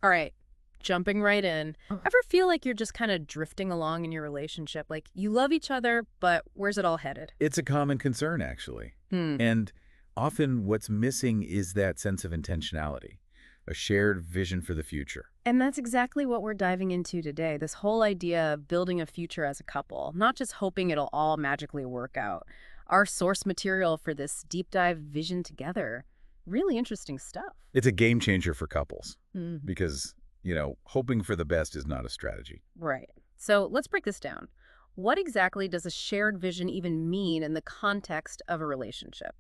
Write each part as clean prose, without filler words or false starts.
All right, jumping right in. Ever feel like you're just kind of drifting along in your relationship? Like you love each other, but where's it all headed? It's a common concern, actually. Hmm. And often what's missing is that sense of intentionality, a shared vision for the future. And that's exactly what we're diving into today. This whole idea of building a future as a couple, not just hoping it'll all magically work out. Our source material for this deep dive vision together. Really interesting stuff. It's a game changer for couples Mhm. because, hoping for the best is not a strategy. Right. So let's break this down. What exactly does a shared vision even mean in the context of a relationship?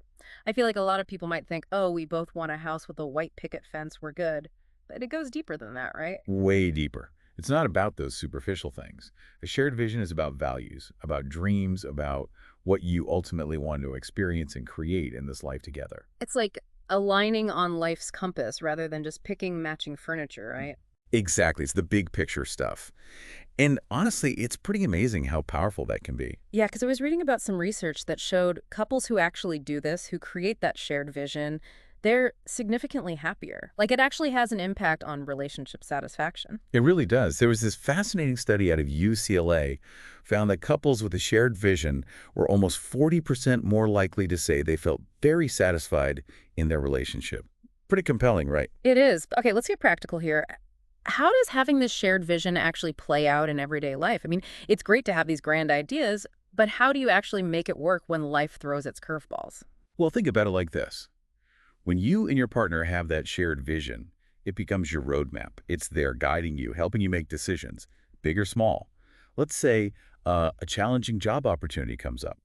I feel like a lot of people might think, oh, we both want a house with a white picket fence, we're good. But it goes deeper than that, right? Way deeper. It's not about those superficial things. A shared vision is about values, about dreams, about what you ultimately want to experience and create in this life together. It's like aligning on life's compass rather than just picking matching furniture, right? Exactly. It's the big picture stuff. And honestly, it's pretty amazing how powerful that can be. Yeah, because I was reading about some research that showed couples who actually do this, who create that shared vision, they're significantly happier. Like it actually has an impact on relationship satisfaction. It really does. There was this fascinating study out of UCLA found that couples with a shared vision were almost 40% more likely to say they felt very satisfied in their relationship. Pretty compelling, right? It is. Okay, let's get practical here. How does having this shared vision actually play out in everyday life? I mean, it's great to have these grand ideas, but how do you actually make it work when life throws its curveballs? Well, think about it like this. When you and your partner have that shared vision, it becomes your roadmap. It's there guiding you, helping you make decisions, big or small. Let's say a challenging job opportunity comes up,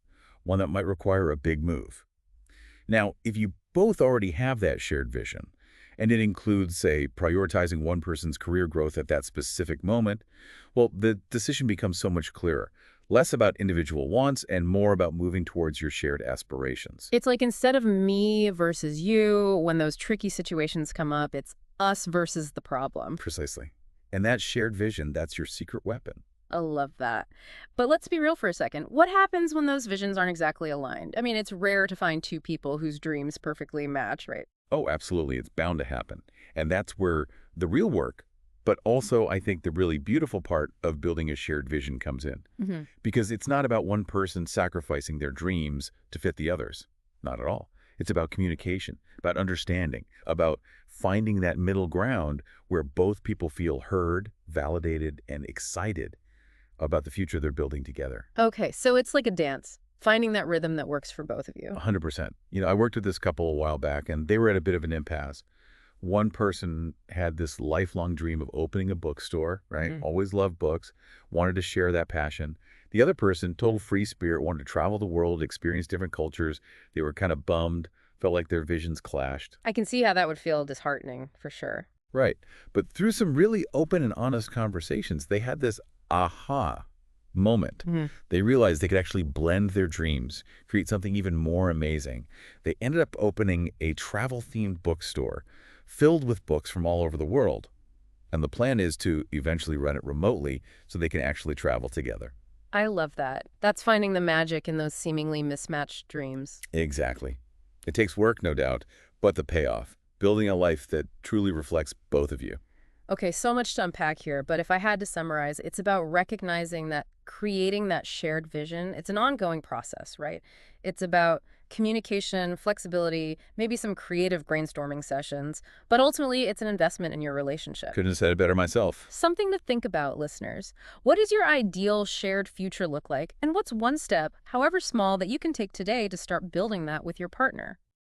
one that might require a big move. Now, if you both already have that shared vision, and it includes, say, prioritizing one person's career growth at that specific moment, well, the decision becomes so much clearer. Less about individual wants and more about moving towards your shared aspirations. It's like instead of me versus you, when those tricky situations come up, it's us versus the problem. Precisely. And that shared vision, that's your secret weapon. I love that. But let's be real for a second. What happens when those visions aren't exactly aligned? I mean, it's rare to find two people whose dreams perfectly match, right? Oh, absolutely. It's bound to happen. And that's where the real work, but also I think the really beautiful part of building a shared vision comes in. Hmm. Because it's not about one person sacrificing their dreams to fit the others. Not at all. It's about communication, about understanding, about finding that middle ground where both people feel heard, validated, and excited about the future they're building together. Okay, so it's like a dance, finding that rhythm that works for both of you. 100%. I worked with this couple a while back, and they were at a bit of an impasse. One person had this lifelong dream of opening a bookstore, right? Hmm. Always loved books, wanted to share that passion. The other person, total free spirit, wanted to travel the world, experience different cultures. They were kind of bummed, felt like their visions clashed. I can see how that would feel disheartening, for sure. Right. But through some really open and honest conversations, they had this aha moment. Hmm. They realized they could actually blend their dreams, create something even more amazing. They ended up opening a travel-themed bookstore filled with books from all over the world. And the plan is to eventually run it remotely so they can actually travel together. I love that. That's finding the magic in those seemingly mismatched dreams. Exactly. It takes work, no doubt, but the payoff, building a life that truly reflects both of you. Okay, so much to unpack here, but if I had to summarize, it's about recognizing that creating that shared vision, it's an ongoing process, right? It's about communication, flexibility, maybe some creative brainstorming sessions, but ultimately it's an investment in your relationship. Couldn't have said it better myself. Something to think about, listeners. What does your ideal shared future look like? And what's one step, however small, that you can take today to start building that with your partner?